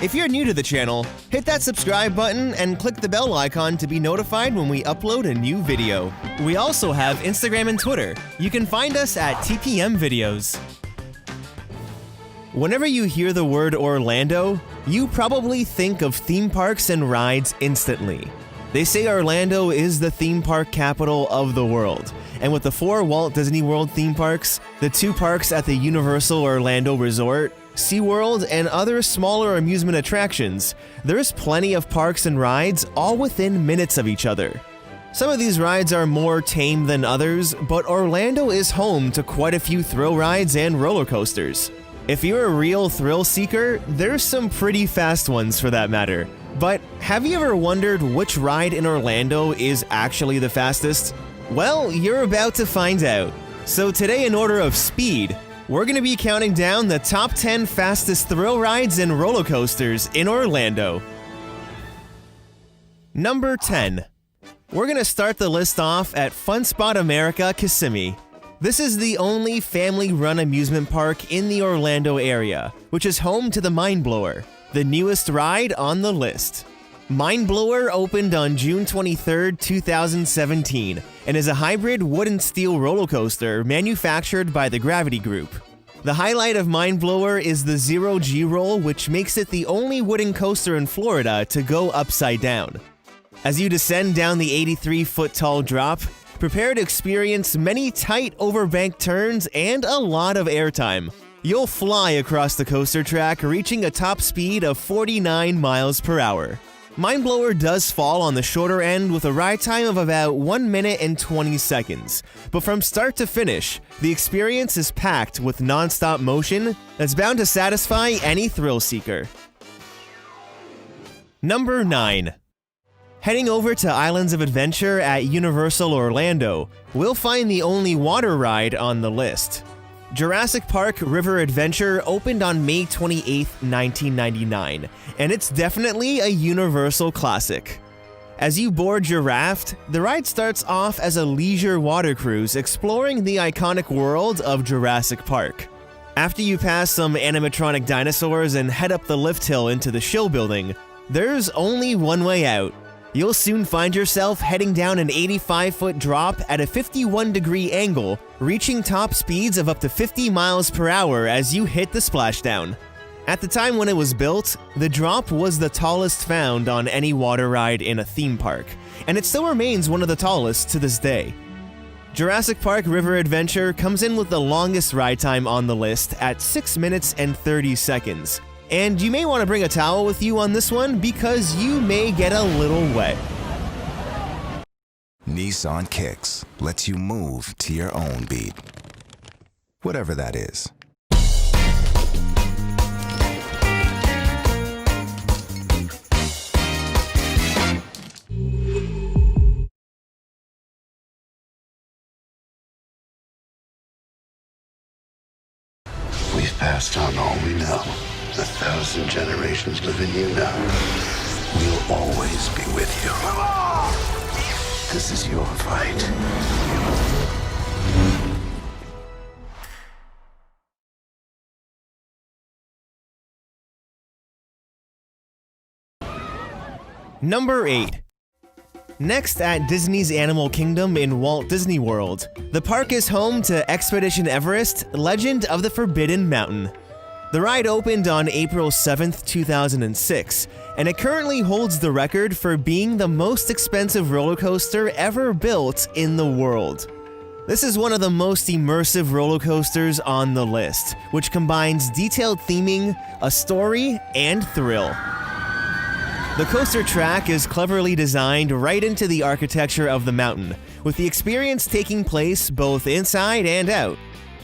If you're new to the channel, hit that subscribe button and click the bell icon to be notified when we upload a new video. We also have Instagram and Twitter. You can find us at TPM Videos. Whenever you hear the word Orlando, you probably think of theme parks and rides instantly. They say Orlando is the theme park capital of the world, and with the 4 Walt Disney World theme parks, the 2 parks at the Universal Orlando Resort, SeaWorld, and other smaller amusement attractions, there's plenty of parks and rides all within minutes of each other. Some of these rides are more tame than others, but Orlando is home to quite a few thrill rides and roller coasters. If you're a real thrill seeker, there's some pretty fast ones for that matter. But have you ever wondered which ride in Orlando is actually the fastest? Well, you're about to find out. So today, in order of speed, we're going to be counting down the top 10 fastest thrill rides and roller coasters in Orlando. Number 10. We're going to start the list off at Fun Spot America Kissimmee. This is the only family-run amusement park in the Orlando area, which is home to the Mind Blower, the newest ride on the list. Mind Blower opened on June 23, 2017, and is a hybrid wood and steel roller coaster manufactured by the Gravity Group. The highlight of Mind Blower is the Zero G roll, which makes it the only wooden coaster in Florida to go upside down. As you descend down the 83-foot-tall drop, prepare to experience many tight overbank turns and a lot of airtime. You'll fly across the coaster track, reaching a top speed of 49 miles per hour. Mind Blower does fall on the shorter end with a ride time of about 1 minute and 20 seconds, but from start to finish, the experience is packed with non-stop motion that's bound to satisfy any thrill seeker. Number 9. Heading over to Islands of Adventure at Universal Orlando, we'll find the only water ride on the list. Jurassic Park River Adventure opened on May 28, 1999, and it's definitely a Universal classic. As you board your raft, the ride starts off as a leisure water cruise exploring the iconic world of Jurassic Park. After you pass some animatronic dinosaurs and head up the lift hill into the show building, there's only one way out. You'll soon find yourself heading down an 85-foot drop at a 51-degree angle, reaching top speeds of up to 50 miles per hour as you hit the splashdown. At the time when it was built, the drop was the tallest found on any water ride in a theme park, and it still remains one of the tallest to this day. Jurassic Park River Adventure comes in with the longest ride time on the list at 6 minutes and 30 seconds. And you may want to bring a towel with you on this one because you may get a little wet. Nissan Kicks lets you move to your own beat, whatever that is. We've passed on all we know. 1,000 generations live in you now. We'll always be with you. This is your fight. Number 8. Next at Disney's Animal Kingdom in Walt Disney World, the park is home to Expedition Everest: Legend of the Forbidden Mountain. The ride opened on April 7, 2006, and it currently holds the record for being the most expensive roller coaster ever built in the world. This is one of the most immersive roller coasters on the list, which combines detailed theming, a story, and thrill. The coaster track is cleverly designed right into the architecture of the mountain, with the experience taking place both inside and out.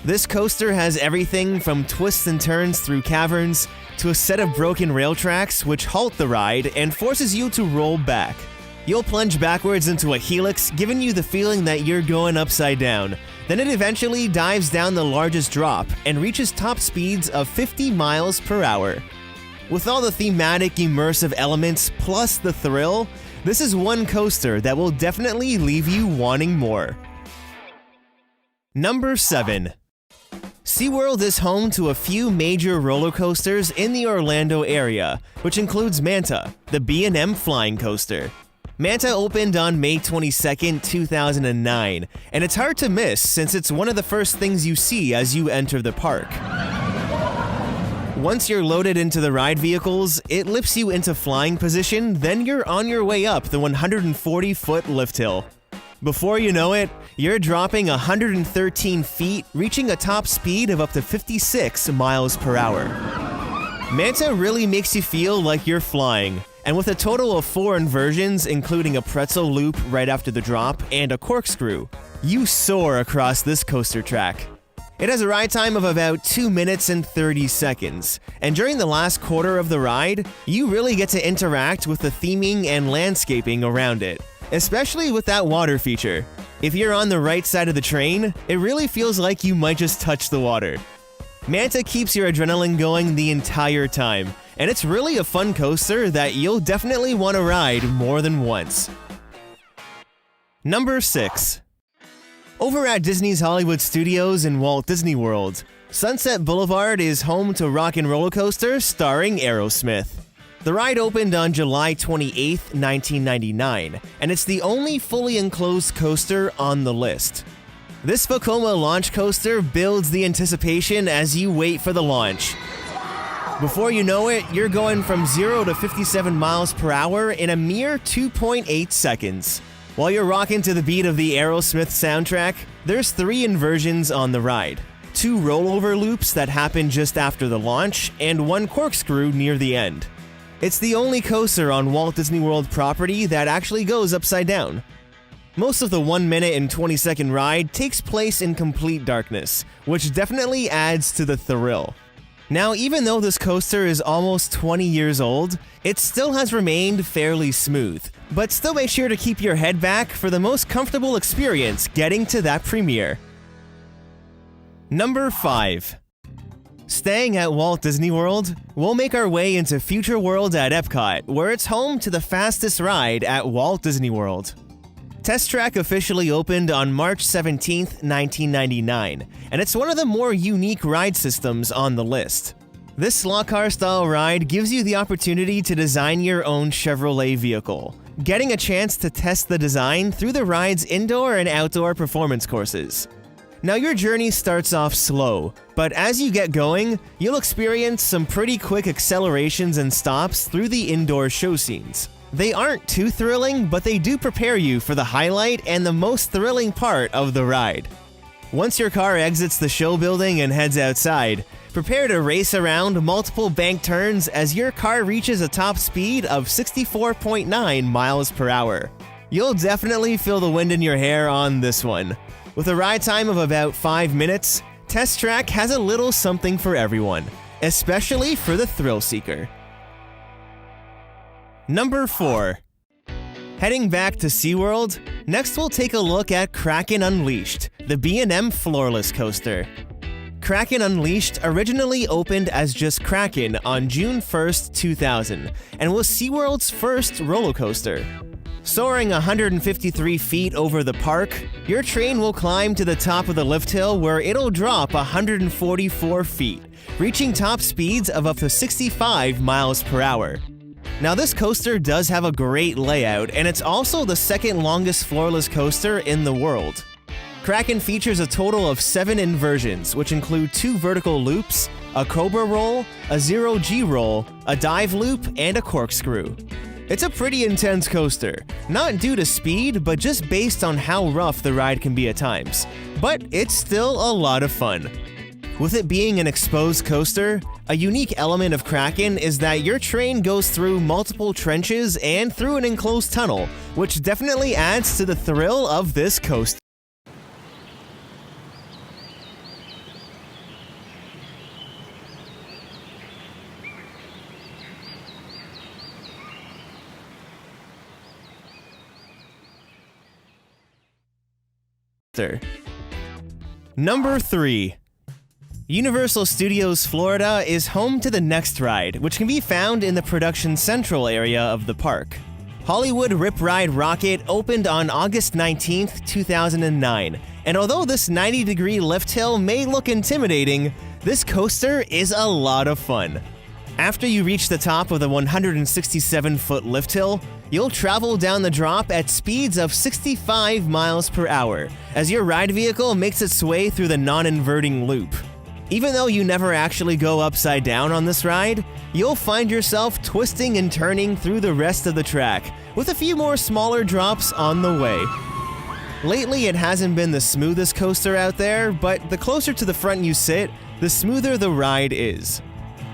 This coaster has everything from twists and turns through caverns to a set of broken rail tracks which halt the ride and forces you to roll back. You'll plunge backwards into a helix, giving you the feeling that you're going upside down. Then it eventually dives down the largest drop and reaches top speeds of 50 miles per hour. With all the thematic, immersive elements plus the thrill, this is one coaster that will definitely leave you wanting more. Number 7. SeaWorld is home to a few major roller coasters in the Orlando area, which includes Manta, the B&M flying coaster. Manta opened on May 22, 2009, and it's hard to miss since it's one of the first things you see as you enter the park. Once you're loaded into the ride vehicles, it lifts you into flying position, then you're on your way up the 140-foot lift hill. Before you know it, you're dropping 113 feet, reaching a top speed of up to 56 miles per hour. Manta really makes you feel like you're flying, and with a total of 4 inversions, including a pretzel loop right after the drop and a corkscrew, you soar across this coaster track. It has a ride time of about 2 minutes and 30 seconds, and during the last quarter of the ride, you really get to interact with the theming and landscaping around it, especially with that water feature. If you're on the right side of the train, it really feels like you might just touch the water. Manta keeps your adrenaline going the entire time, and it's really a fun coaster that you'll definitely want to ride more than once. Number 6. Over at Disney's Hollywood Studios in Walt Disney World, Sunset Boulevard is home to Rock 'n' Roller Coaster starring Aerosmith. The ride opened on July 28, 1999, and it's the only fully enclosed coaster on the list. This Vekoma launch coaster builds the anticipation as you wait for the launch. Before you know it, you're going from 0 to 57 miles per hour in a mere 2.8 seconds. While you're rocking to the beat of the Aerosmith soundtrack, there's 3 inversions on the ride, 2 rollover loops that happen just after the launch, and 1 corkscrew near the end. It's the only coaster on Walt Disney World property that actually goes upside down. Most of the 1 minute and 20-second ride takes place in complete darkness, which definitely adds to the thrill. Now, even though this coaster is almost 20 years old, it still has remained fairly smooth, but still make sure to keep your head back for the most comfortable experience getting to that premiere. Number 5. Staying at Walt Disney World, we'll make our way into Future World at Epcot, where it's home to the fastest ride at Walt Disney World. Test Track officially opened on March 17, 1999, and it's one of the more unique ride systems on the list. This slot car style ride gives you the opportunity to design your own Chevrolet vehicle, getting a chance to test the design through the ride's indoor and outdoor performance courses. Now, your journey starts off slow, but as you get going, you'll experience some pretty quick accelerations and stops through the indoor show scenes. They aren't too thrilling, but they do prepare you for the highlight and the most thrilling part of the ride. Once your car exits the show building and heads outside, prepare to race around multiple bank turns as your car reaches a top speed of 64.9 miles per hour. You'll definitely feel the wind in your hair on this one. With a ride time of about 5 minutes, Test Track has a little something for everyone, especially for the thrill seeker. Number 4. Heading back to SeaWorld, next we'll take a look at Kraken Unleashed, the B&M floorless coaster. Kraken Unleashed originally opened as just Kraken on June 1st, 2000, and was SeaWorld's first roller coaster. Soaring 153 feet over the park, your train will climb to the top of the lift hill where it'll drop 144 feet, reaching top speeds of up to 65 miles per hour. Now, this coaster does have a great layout, and it's also the second longest floorless coaster in the world. Kraken features a total of 7 inversions, which include 2 vertical loops, a cobra roll, a zero-G roll, a dive loop, and a corkscrew. It's a pretty intense coaster, not due to speed, but just based on how rough the ride can be at times. But it's still a lot of fun. With it being an exposed coaster, a unique element of Kraken is that your train goes through multiple trenches and through an enclosed tunnel, which definitely adds to the thrill of this coaster. Number 3. Universal Studios Florida is home to the next ride, which can be found in the Production Central area of the park. Hollywood Rip Ride Rocket opened on August 19, 2009, and although this 90-degree lift hill may look intimidating, this coaster is a lot of fun. After you reach the top of the 167-foot lift hill, you'll travel down the drop at speeds of 65 miles per hour as your ride vehicle makes its way through the non-inverting loop. Even though you never actually go upside down on this ride, you'll find yourself twisting and turning through the rest of the track, with a few more smaller drops on the way. Lately, it hasn't been the smoothest coaster out there, but the closer to the front you sit, the smoother the ride is.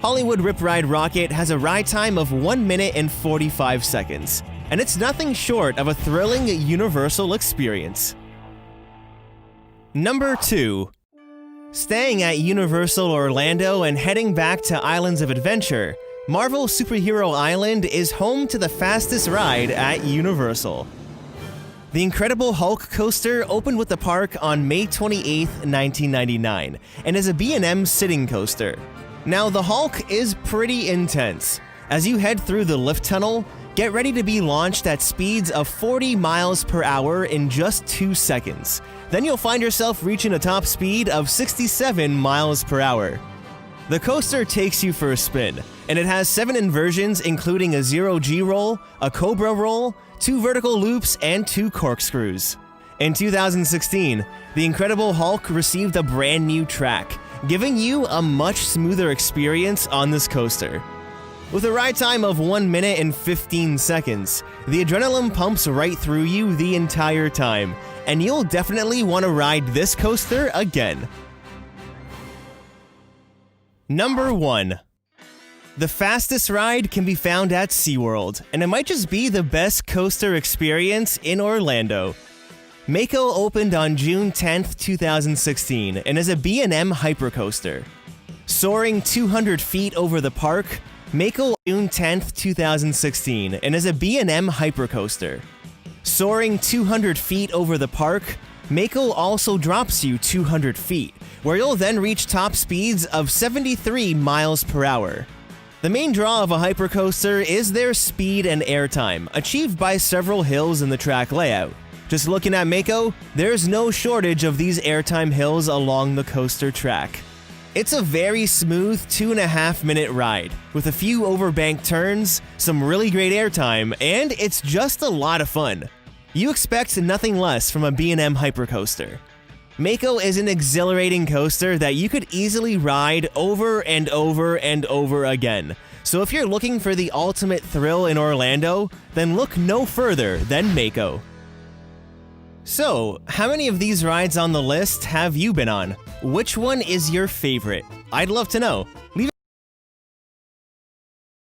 Hollywood Rip Ride Rocket has a ride time of 1 minute and 45 seconds, and it's nothing short of a thrilling Universal experience. Number 2. Staying at Universal Orlando and heading back to Islands of Adventure, Marvel Superhero Island is home to the fastest ride at Universal. The Incredible Hulk coaster opened with the park on May 28, 1999, and is a B&M sitting coaster. Now, the Hulk is pretty intense. As you head through the lift tunnel, get ready to be launched at speeds of 40 miles per hour in just 2 seconds. Then you'll find yourself reaching a top speed of 67 miles per hour. The coaster takes you for a spin, and it has 7 inversions including a 0G roll, a Cobra roll, 2 vertical loops, and 2 corkscrews. In 2016, the Incredible Hulk received a brand new track, giving you a much smoother experience on this coaster. With a ride time of 1 minute and 15 seconds, the adrenaline pumps right through you the entire time, and you'll definitely want to ride this coaster again. Number 1. The fastest ride can be found at SeaWorld, and it might just be the best coaster experience in Orlando. Mako opened on June 10, 2016, and is a B&M hypercoaster. Soaring 200 feet over the park, Mako June 10, 2016, and is a B&M hypercoaster. Soaring 200 feet over the park, Mako also drops you 200 feet, where you'll then reach top speeds of 73 miles per hour. The main draw of a hypercoaster is their speed and airtime, achieved by several hills in the track layout. Just looking at Mako, there's no shortage of these airtime hills along the coaster track. It's a very smooth 2.5-minute ride, with a few overbanked turns, some really great airtime, and it's just a lot of fun. You expect nothing less from a B&M hypercoaster. Mako is an exhilarating coaster that you could easily ride over and over and over again. So if you're looking for the ultimate thrill in Orlando, then look no further than Mako. So, how many of these rides on the list have you been on? Which one is your favorite? I'd love to know. Leave